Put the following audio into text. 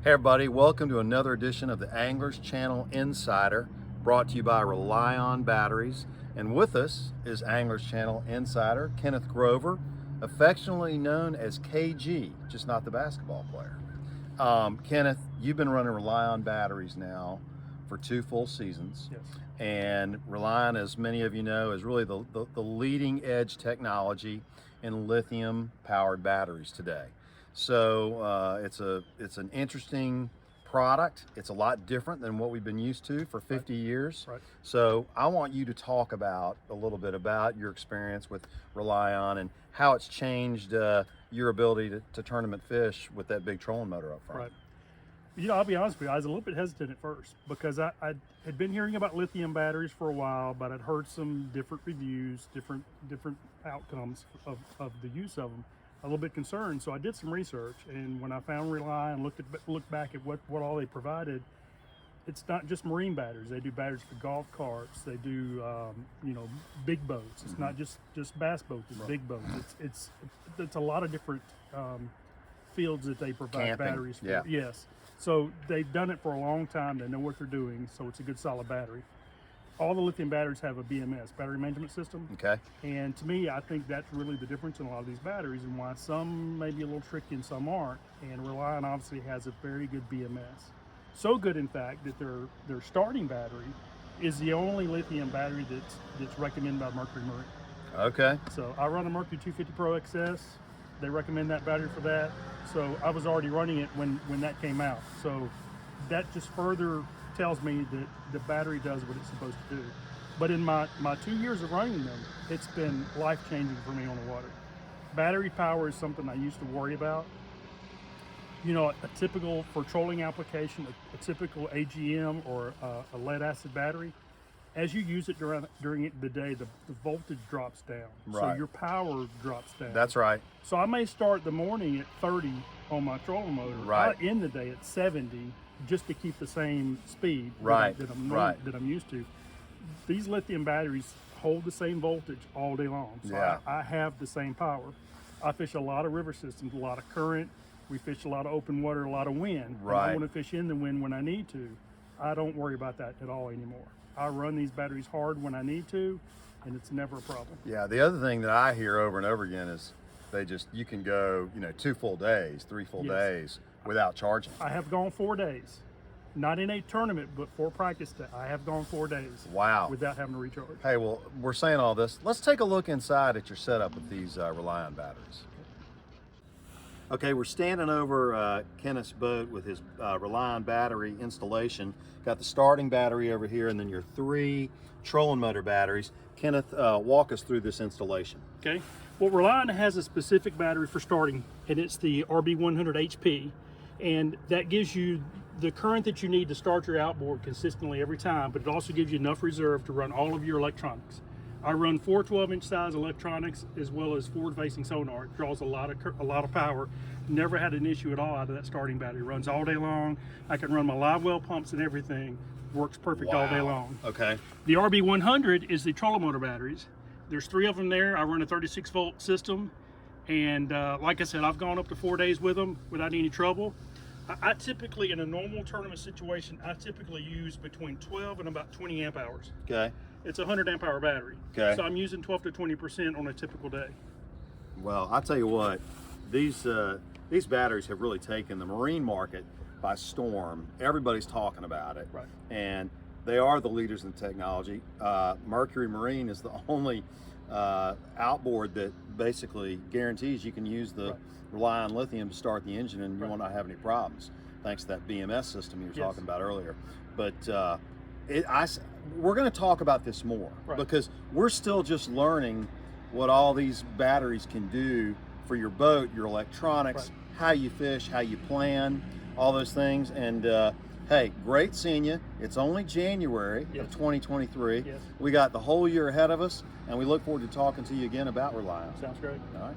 Hey everybody, welcome to another edition of the Anglers Channel Insider, brought to you by ReLion Batteries. And with us is Anglers Channel Insider Kenneth Grover, affectionately known as KG, just not the basketball player. Kenneth, you've been running ReLion batteries now for 2 full seasons. Yes. And ReLion, as many of you know, is really the leading edge technology in lithium powered batteries today. So it's an interesting product. It's a lot different than what we've been used to for 50 years. Right. So I want you to talk about a little bit about your experience with ReLion and how it's changed your ability to tournament fish with that big trolling motor up front. Right. You know, I'll be honest with you, I was a little bit hesitant at first because I had been hearing about lithium batteries for a while, but I'd heard some different reviews, different outcomes of the use of them. A little bit concerned, so I did some research, and when I found ReLion, looked back at what all they provided, it's not just marine batteries. They do batteries for golf carts. They do big boats. It's not just bass boats. It's big boats. It's a lot of different fields that they provide Camping. batteries for. Yeah. Yes. So they've done it for a long time. They know what they're doing. So it's a good solid battery. All the lithium batteries have a BMS, battery management system. Okay. And to me, I think that's really the difference in a lot of these batteries and why some may be a little tricky and some aren't. And ReLion obviously has a very good BMS. So good, in fact, that their starting battery is the only lithium battery that's recommended by Mercury Marine. Okay. So I run a Mercury 250 Pro XS. They recommend that battery for that. So I was already running it when that came out. So that just further tells me that the battery does what it's supposed to do. But in my 2 years of running them, it's been life-changing for me on the water. Battery power is something I used to worry about. You know, a typical, for trolling application, a typical AGM or a lead acid battery, as you use it during the day, the voltage drops down. Right. So your power drops down. That's right. So I may start the morning at 30 on my trolling motor. Right. I end the day at 70 just to keep the same speed Right. that I'm used to. These lithium batteries hold the same voltage all day long. So Yeah. I have the same power. I fish a lot of river systems, a lot of current. We fish a lot of open water, a lot of wind. Right. And I want to fish in the wind when I need to. I don't worry about that at all anymore. I run these batteries hard when I need to, and it's never a problem. Yeah, the other thing that I hear over and over again is you can go, 2 full days, 3 full Yes. days without charging. I have gone 4 days. Not in a tournament, but for practice day. I have gone 4 days. Wow. Without having to recharge. Hey, well, we're saying all this. Let's take a look inside at your setup with these ReLion batteries. Okay, we're standing over Kenneth's boat with his ReLion battery installation. Got the starting battery over here and then your 3 trolling motor batteries. Kenneth, walk us through this installation. Okay. Well, ReLion has a specific battery for starting, and it's the RB100 HP. And that gives you the current that you need to start your outboard consistently every time, but it also gives you enough reserve to run all of your electronics. I run 4 12-inch size electronics as well as forward-facing sonar. It draws a lot of power. Never had an issue at all out of that starting battery. Runs all day long. I can run my live well pumps and everything. Works perfect all day long. Okay. The RB100 is the trolling motor batteries. There's 3 of them there. I run a 36-volt system, and like I said, I've gone up to 4 days with them without any trouble. I typically, in a normal tournament situation, I typically use between 12 and about 20 amp hours. Okay. It's a 100 amp hour battery. Okay. So I'm using 12 to 20% on a typical day. Well, I'll tell you what, these batteries have really taken the marine market by storm. Everybody's talking about it. Right. And they are the leaders in technology. Mercury Marine is the only outboard that basically guarantees you can use the ReLion lithium to start the engine and you will not have any problems, thanks to that BMS system you were talking about earlier. But we're going to talk about this more because we're still just learning what all these batteries can do for your boat, your electronics, how you fish, how you plan, all those things. And hey, great seeing you. It's only January of 2023. Yes. We got the whole year ahead of us, and we look forward to talking to you again about ReLion. Sounds great. All right.